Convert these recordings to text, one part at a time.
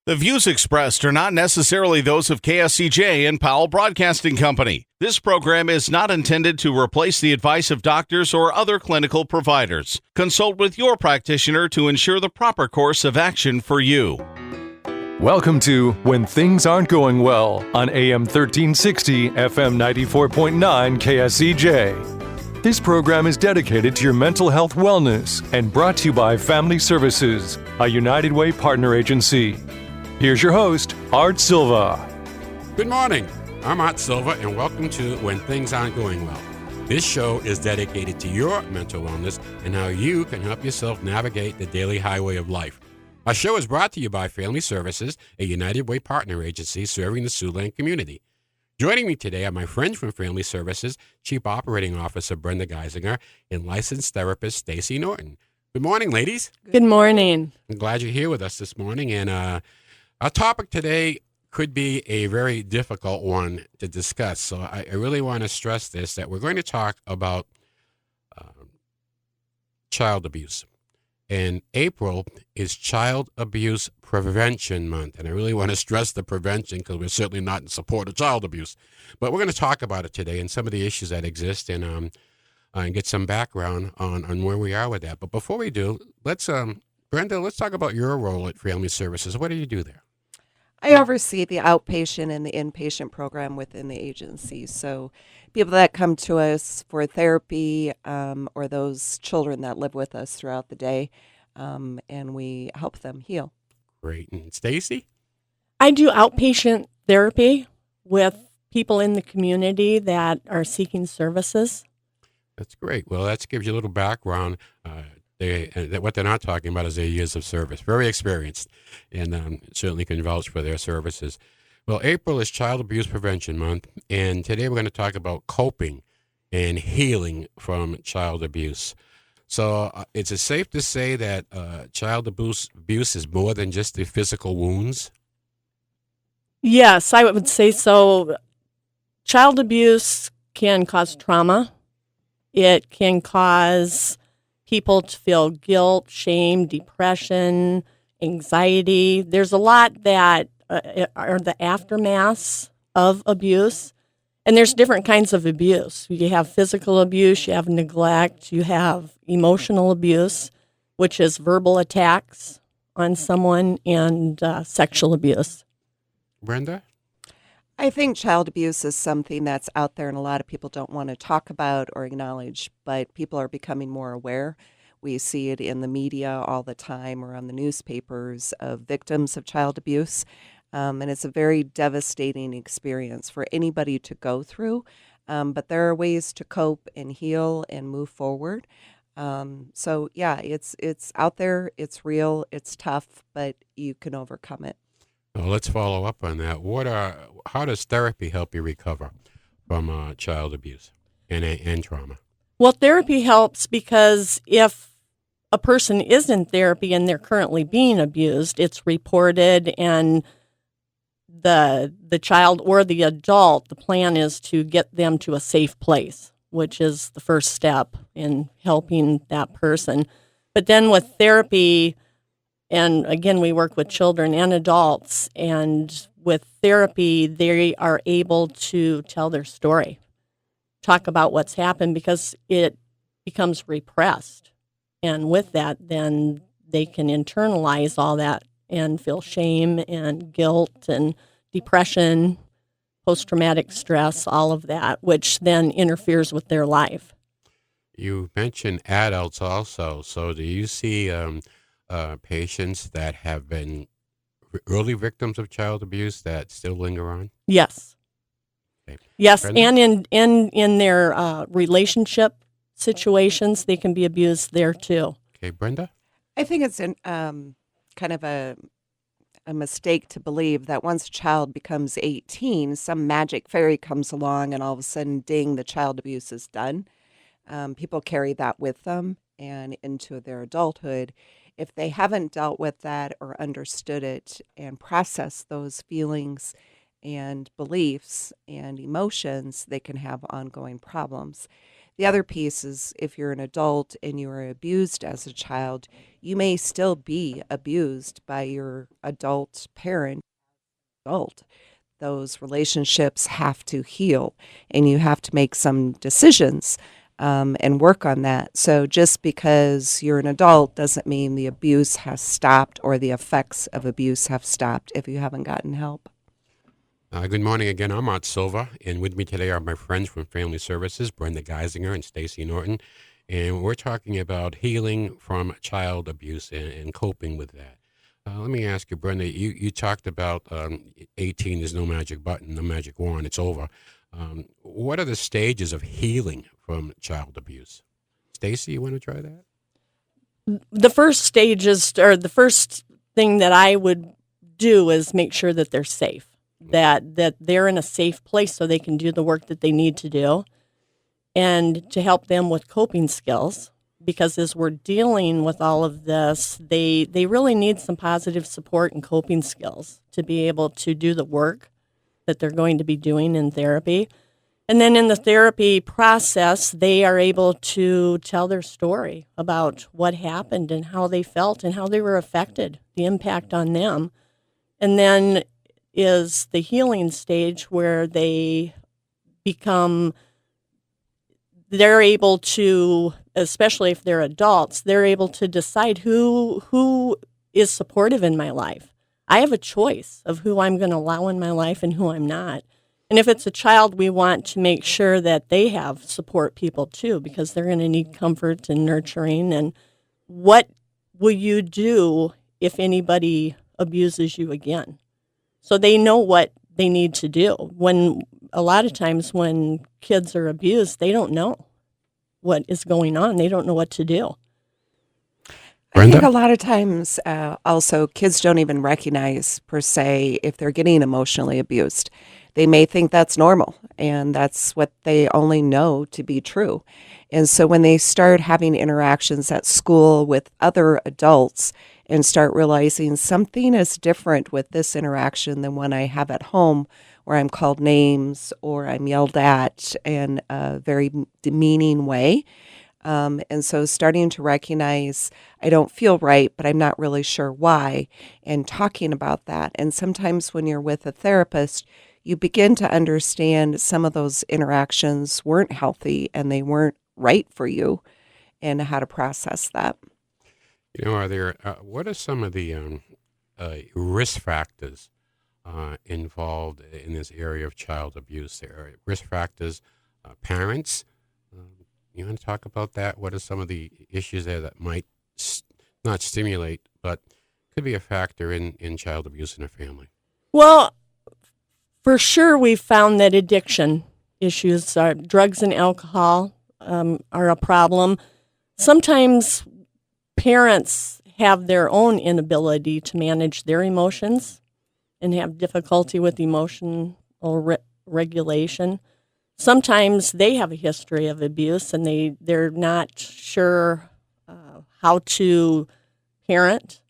The views expressed are not necessarily those of KSCJ and Powell Broadcasting Company. This program is not intended to replace the advice of doctors or other clinical providers. Consult with your practitioner to ensure the proper course of action for you. Welcome to When Things Aren't Going Well on AM 1360, FM 94.9 KSCJ. This program is dedicated to your mental health wellness and brought to you by Family Services, a United Way partner agency. Here's your host, Art Silva. Good morning. I'm Art Silva, and welcome to When Things Aren't Going Well. This show is dedicated to your mental wellness and how you can help yourself navigate the daily highway of life. Our show is brought to you by Family Services, a United Way partner agency serving the Siouxland community. Joining me today are my friends from Family Services, Chief Operating Officer Brenda Geisinger, and licensed therapist Stacy Norton. Good morning, ladies. Good morning. I'm glad you're here with us this morning, and our topic today could be a very difficult one to discuss. So I really want to stress this, that we're going to talk about child abuse. And April is Child Abuse Prevention Month. And I really want to stress the prevention because we're certainly not in support of child abuse. But we're going to talk about it today and some of the issues that exist and get some background on where we are with that. But before we do, Brenda, let's talk about your role at Family Services. What do you do there? I oversee the outpatient and the inpatient program within the agency. So people that come to us for therapy or those children that live with us throughout the day, and we help them heal. Great. And Stacy? I do outpatient therapy with people in the community that are seeking services. That's great. Well, that gives you a little background. What they're not talking about is their years of service. Very experienced, and certainly can vouch for their services. Well, April is Child Abuse Prevention Month, and today we're going to talk about coping and healing from child abuse. So is it safe to say that child abuse is more than just the physical wounds? Yes, I would say so. Child abuse can cause trauma. It can cause people to feel guilt, shame, depression, anxiety. There's a lot that are the aftermaths of abuse. And there's different kinds of abuse. You have physical abuse, you have neglect, you have emotional abuse, which is verbal attacks on someone, and sexual abuse. Brenda? I think child abuse is something that's out there and a lot of people don't want to talk about or acknowledge, but people are becoming more aware. We see it in the media all the time or on the newspapers of victims of child abuse. And it's a very devastating experience for anybody to go through. But there are ways to cope and heal and move forward. So yeah, it's out there, it's real, it's tough, but you can overcome it. Well, let's follow up on that. How does therapy help you recover from child abuse and trauma? Well, therapy helps because if a person is in therapy and they're currently being abused, it's reported, and the child or the adult, the plan is to get them to a safe place, which is the first step in helping that person. But then with therapy, and again, we work with children and adults, and with therapy, they are able to tell their story, talk about what's happened, because it becomes repressed. And with that, then they can internalize all that and feel shame and guilt and depression, post-traumatic stress, all of that, which then interferes with their life. You mentioned adults also. So do you see patients that have been early victims of child abuse that still linger on? Yes. Okay. Yes, Brenda? and in their relationship situations, they can be abused there too. Okay, Brenda? I think it's kind of a mistake to believe that once a child becomes 18, some magic fairy comes along and all of a sudden, ding, the child abuse is done. People carry that with them and into their adulthood. If they haven't dealt with that or understood it and processed those feelings and beliefs and emotions, they can have ongoing problems. The other piece is if you're an adult and you were abused as a child, you may still be abused by your adult parent. Adult. Those relationships have to heal, and you have to make some decisions and work on that. So just because you're an adult doesn't mean the abuse has stopped or the effects of abuse have stopped if you haven't gotten help. Good morning again. I'm Art Silva, and with me today are my friends from Family Services, Brenda Geisinger and Stacy Norton, and we're talking about healing from child abuse and coping with that. Let me ask you, Brenda, you talked about 18, there's no magic button, no magic wand, it's over. What are the stages of healing from child abuse? Stacy, you want to try that? The first stages, or the first thing that I would do is make sure that they're safe, that they're in a safe place so they can do the work that they need to do, and to help them with coping skills. Because as we're dealing with all of this, they really need some positive support and coping skills to be able to do the work that they're going to be doing in therapy. And then in the therapy process, they are able to tell their story about what happened and how they felt and how they were affected, the impact on them. And then is the healing stage where they're able to, especially if they're adults, they're able to decide who is supportive in my life. I have a choice of who I'm going to allow in my life and who I'm not. And if it's a child, we want to make sure that they have support people too, because they're going to need comfort and nurturing. And what will you do if anybody abuses you again? So they know what they need to do. When a lot of times when kids are abused, they don't know what is going on. They don't know what to do. Brenda? I think a lot of times also kids don't even recognize per se if they're getting emotionally abused. They may think that's normal and that's what they only know to be true. And so when they start having interactions at school with other adults and start realizing something is different with this interaction than when I have at home, where I'm called names or I'm yelled at in a very demeaning way. And so starting to recognize I don't feel right, but I'm not really sure why, and talking about that. And sometimes when you're with a therapist, you begin to understand some of those interactions weren't healthy and they weren't right for you, and how to process that. You know, what are some of the risk factors involved in this area of child abuse? There are risk factors, parents. You want to talk about that? What are some of the issues there that might not stimulate, but could be a factor in child abuse in a family? Well, for sure, we've found that addiction issues, drugs and alcohol, are a problem. Sometimes parents have their own inability to manage their emotions and have difficulty with emotional regulation. Sometimes they have a history of abuse and they're not sure how to parent,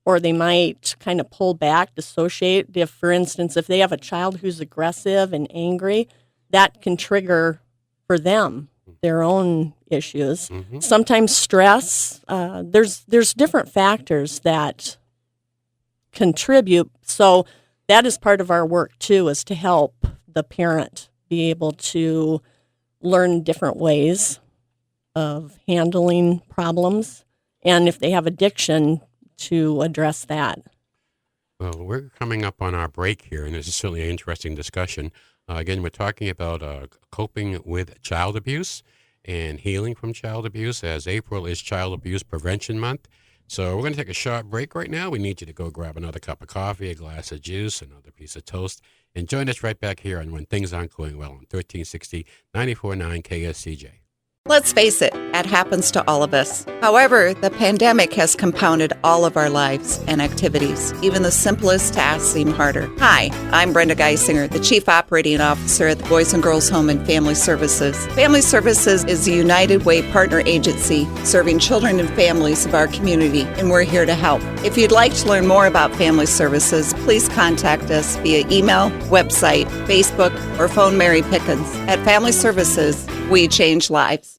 or they might kind of pull back, dissociate. If, for instance, if they have a child who's aggressive and angry, that can trigger for them their own issues. Mm-hmm. Sometimes stress. There's different factors that contribute. So that is part of our work too, is to help the parent be able to learn different ways of handling problems, and if they have addiction, to address that. Well, we're coming up on our break here, and this is certainly an interesting discussion. Again, we're talking about coping with child abuse and healing from child abuse, as April is Child Abuse Prevention Month. So we're going to take a short break right now. We need you to go grab another cup of coffee, a glass of juice, another piece of toast, and join us right back here on When Things Aren't Going Well on 1360 94.9 KSCJ. Let's face it, That happens to all of us. However, the pandemic has compounded all of our lives and activities. Even the simplest tasks seem harder. Hi, I'm Brenda Geisinger, the Chief Operating Officer at the Boys and Girls Home and Family Services. Family Services is a United Way partner agency serving children and families of our community, and we're here to help. If you'd like to learn more about Family Services, please contact us via email, website, Facebook, or phone Mary Pickens. At Family Services, we change lives.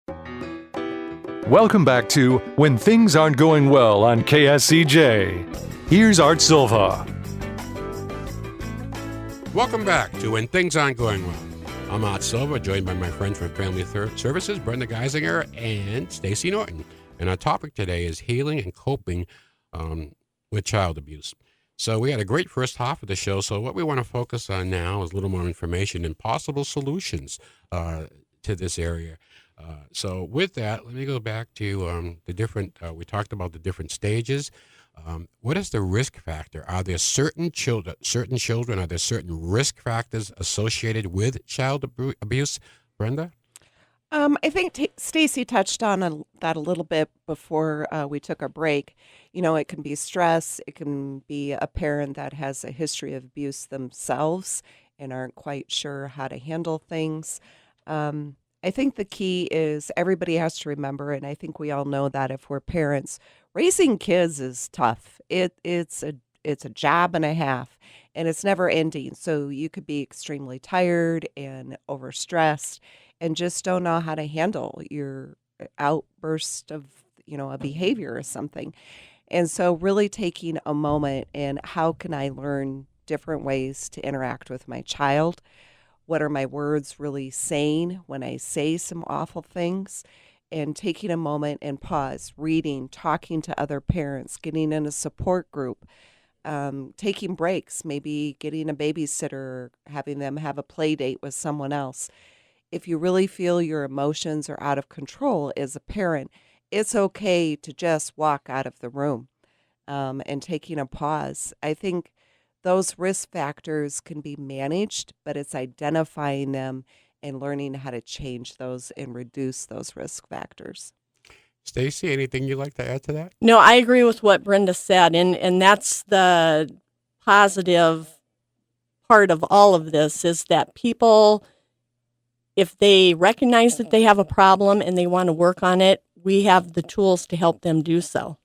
Welcome back to When Things Aren't Going Well on KSCJ. Here's Art Silva. Welcome back to When Things Aren't Going Well. I'm Art Silva, joined by my friends from Family Services, Brenda Geisinger and Stacy Norton. And our topic today is healing and coping with child abuse. So we had a great first half of the show. So what we want to focus on now is a little more information and possible solutions to this area. So with that, let me go back to the different, we talked about the different stages. What is the risk factor? Are there certain children, are there certain risk factors associated with child abuse, Brenda? I think Stacy touched on that a little bit before we took a break. You know, it can be stress. It can be a parent that has a history of abuse themselves and aren't quite sure how to handle things. I think the key is everybody has to remember, and I think we all know that if we're parents, raising kids is tough. It's a job and a half, and it's never ending. So you could be extremely tired and overstressed and just don't know how to handle your outburst of, a behavior or something. And so really taking a moment and how can I learn different ways to interact with my child? What are my words really saying when I say some awful things? And taking a moment and pause, reading, talking to other parents, getting in a support group, taking breaks, maybe getting a babysitter, having them have a play date with someone else. If you really feel your emotions are out of control as a parent, it's okay to just walk out of the room and taking a pause. I think those risk factors can be managed, but it's identifying them and learning how to change those and reduce those risk factors. Stacy, anything you'd like to add to that? No, I agree with what Brenda said, and that's the positive part of all of this is that people, if they recognize that they have a problem and they want to work on it, we have the tools to help them do so.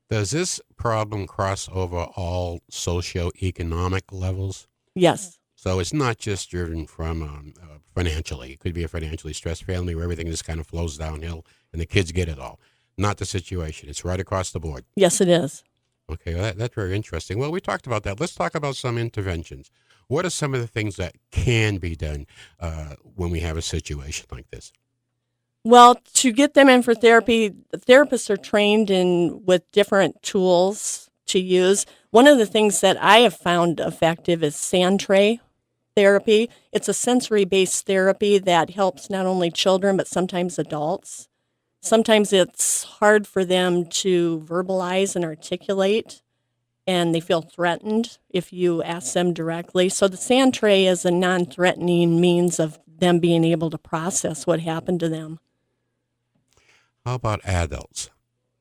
Does this problem cross over all socioeconomic levels? Yes. So it's not just driven from financially. It could be a financially stressed family where everything just kind of flows downhill and the kids get it all. Not the situation. It's right across the board. Yes, it is. Okay, well, that's very interesting. Well, we talked about that. Let's talk about some interventions. What are some of the things that can be done when we have a situation like this? Well, to get them in for therapy, therapists are trained with different tools to use. One of the things that I have found effective is sand tray therapy. It's a sensory-based therapy that helps not only children, but sometimes adults. Sometimes it's hard for them to verbalize and articulate, and they feel threatened if you ask them directly. So the sand tray is a non-threatening means of them being able to process what happened to them. How about adults?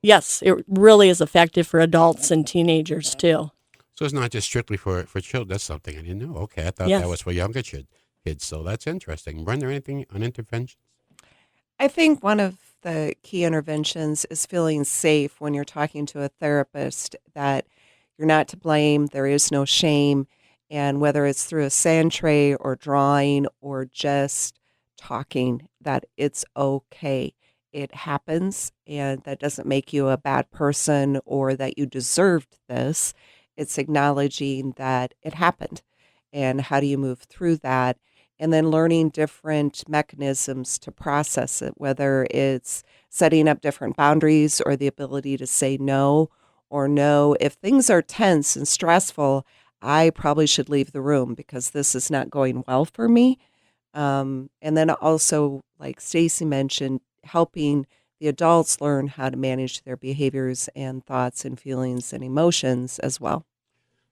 Yes, it really is effective for adults and teenagers, too. So it's not just strictly for children. That's something I didn't know. Okay, I thought Yes. that was for younger kids. So that's interesting. Brenda, anything on interventions? I think one of the key interventions is feeling safe when you're talking to a therapist that you're not to blame, there is no shame, and whether it's through a sand tray or drawing or just talking, that it's okay. It happens, and that doesn't make you a bad person or that you deserved this. It's acknowledging that it happened, and how do you move through that, and then learning different mechanisms to process it, whether it's setting up different boundaries or the ability to say no or no. If things are tense and stressful, I probably should leave the room because this is not going well for me. And then also, like Stacy mentioned, helping the adults learn how to manage their behaviors and thoughts and feelings and emotions as well.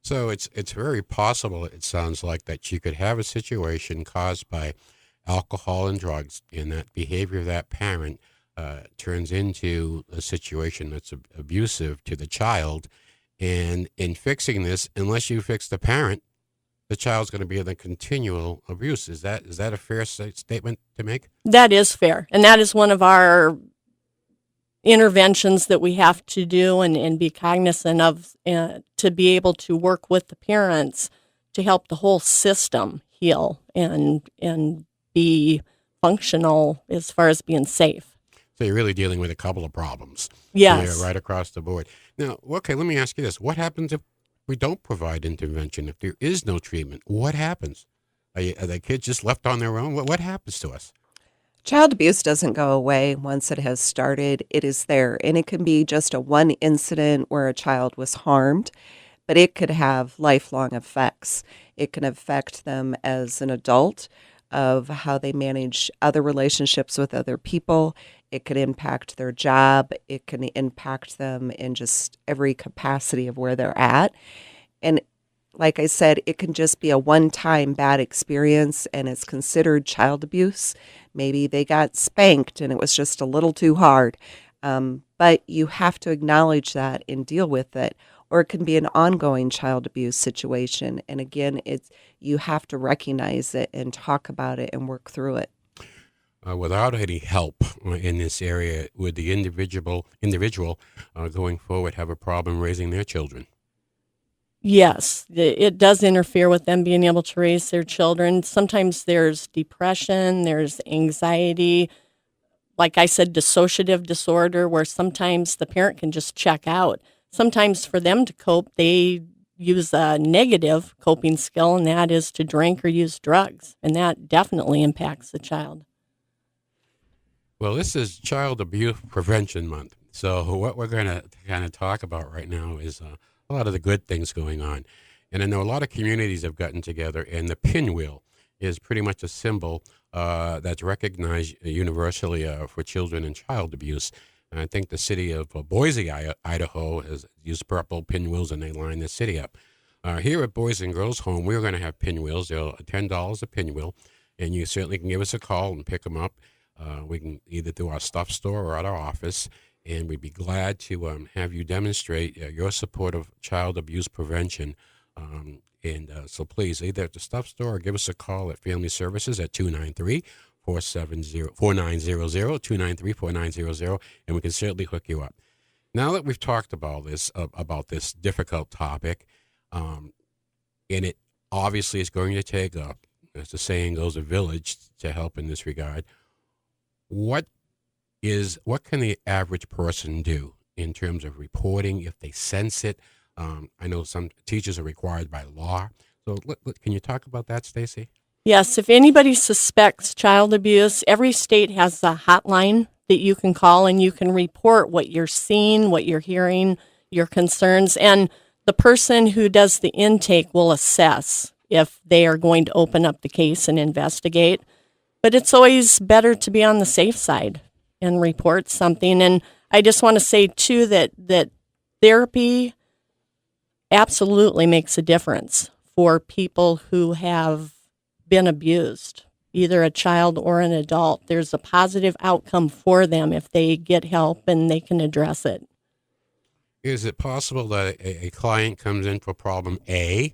So it's very possible, it sounds like, that you could have a situation caused by alcohol and drugs, and that behavior of that parent turns into a situation that's abusive to the child. And in fixing this, unless you fix the parent, the child's going to be in a continual abuse. Is that a fair statement to make? That is fair. And that is one of our interventions that we have to do and be cognizant of to be able to work with the parents to help the whole system heal and be functional as far as being safe. So you're really dealing with a couple of problems. Yes. Right across the board. Now, okay, let me ask you this. What happens if we don't provide intervention? If there is no treatment, what happens? Are the kids just left on their own? What happens to us? Child abuse doesn't go away once it has started. It is there, and it can be just a one incident where a child was harmed, but it could have lifelong effects. It can affect them as an adult of how they manage other relationships with other people. It could impact their job. It can impact them in just every capacity of where they're at. And like I said, it can just be a one-time bad experience and it's considered child abuse. Maybe they got spanked and it was just a little too hard. But you have to acknowledge that and deal with it. Or it can be an ongoing child abuse situation. And again, you have to recognize it and talk about it and work through it. Without any help in this area, would the individual going forward have a problem raising their children? Yes, it does interfere with them being able to raise their children. Sometimes there's depression, there's anxiety, like I said, dissociative disorder, where sometimes the parent can just check out. Sometimes for them to cope, they use a negative coping skill, and that is to drink or use drugs, and that definitely impacts the child. Well, this is Child Abuse Prevention Month, so what we're going to kind of talk about right now is a lot of the good things going on. And I know a lot of communities have gotten together, and the pinwheel is pretty much a symbol that's recognized universally for children and child abuse. And I think the city of Boise, Idaho, has used purple pinwheels, and they line the city up. Here at Boys and Girls Home, we're going to have pinwheels. They're $10 a pinwheel, and you certainly can give us a call and pick them up. We can either do our stuff store or at our office, and we'd be glad to have you demonstrate your support of child abuse prevention. So please, either at the stuff store or give us a call at Family Services at 293-4900, 293-4900, and we can certainly hook you up. Now that we've talked about this difficult topic, and it obviously is going to take, as the saying goes, a village to help in this regard, what can the average person do in terms of reporting if they sense it? I know some teachers are required by law. So can you talk about that, Stacy? Yes, if anybody suspects child abuse, every state has a hotline that you can call and you can report what you're seeing, what you're hearing, your concerns, and the person who does the intake will assess if they are going to open up the case and investigate. But it's always better to be on the safe side and report something. And I just want to say, too, that therapy absolutely makes a difference for people who have been abused, either a child or an adult. There's a positive outcome for them if they get help and they can address it. Is it possible that a client comes in for problem A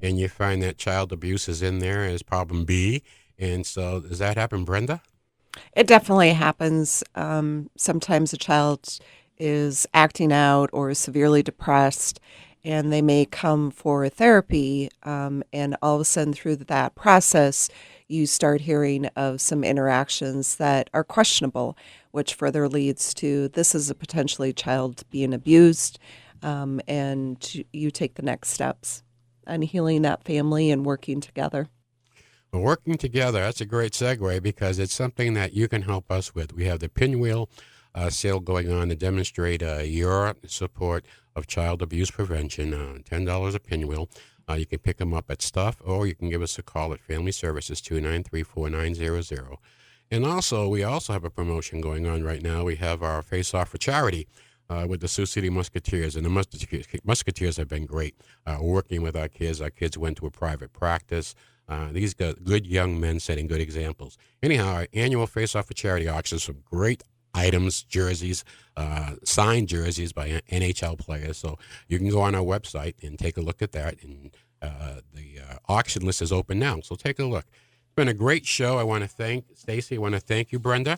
and you find that child abuse is in there as problem B? And so does that happen, Brenda? It definitely happens. Sometimes a child is acting out or severely depressed, and they may come for therapy, and all of a sudden through that process, you start hearing of some interactions that are questionable, which further leads to this is a potentially child being abused, and you take the next steps on healing that family and working together. Well, working together, that's a great segue because it's something that you can help us with. We have the pinwheel sale going on to demonstrate your support of child abuse prevention, $10 a pinwheel. You can pick them up at Stuff, or you can give us a call at Family Services, 293-4900. And also, we also have a promotion going on right now. We have our Face Off for Charity with the Sioux City Musketeers, and the Musketeers have been great working with our kids. Our kids went to a private practice. These good young men setting good examples. Anyhow, our annual Face Off for Charity auction, some great items, jerseys, signed jerseys by NHL players. So you can go on our website and take a look at that. And the auction list is open now, so take a look. It's been a great show. I want to thank Stacy. I want to thank you, Brenda,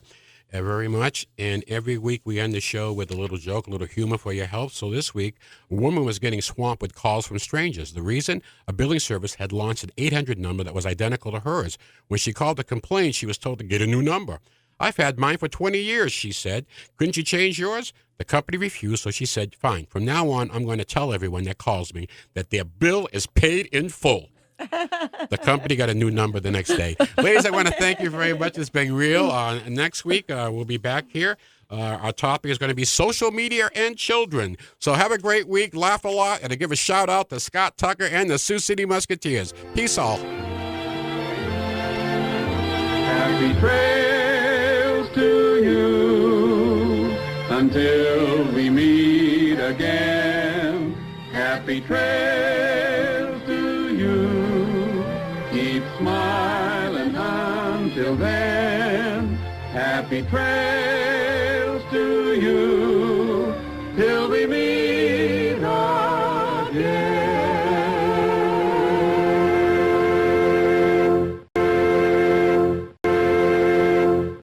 very much. And every week we end the show with a little joke, a little humor for your help. So this week, a woman was getting swamped with calls from strangers. The reason? A billing service had launched an 800 number that was identical to hers. When she called to complain, she was told to get a new number. I've had mine for 20 years, she said. Couldn't you change yours? The company refused, so she said, fine. From now on, I'm going to tell everyone that calls me that their bill is paid in full. The company got a new number the next day. Ladies, I want to thank you very much. It's been real. Next week, we'll be back here. Our topic is going to be social media and children. So have a great week, laugh a lot, and to give a shout out to Scott Tucker and the Sioux City Musketeers. Peace all. Happy trails to you until we meet again. Happy trails to you. Keep smiling until then. Happy trails.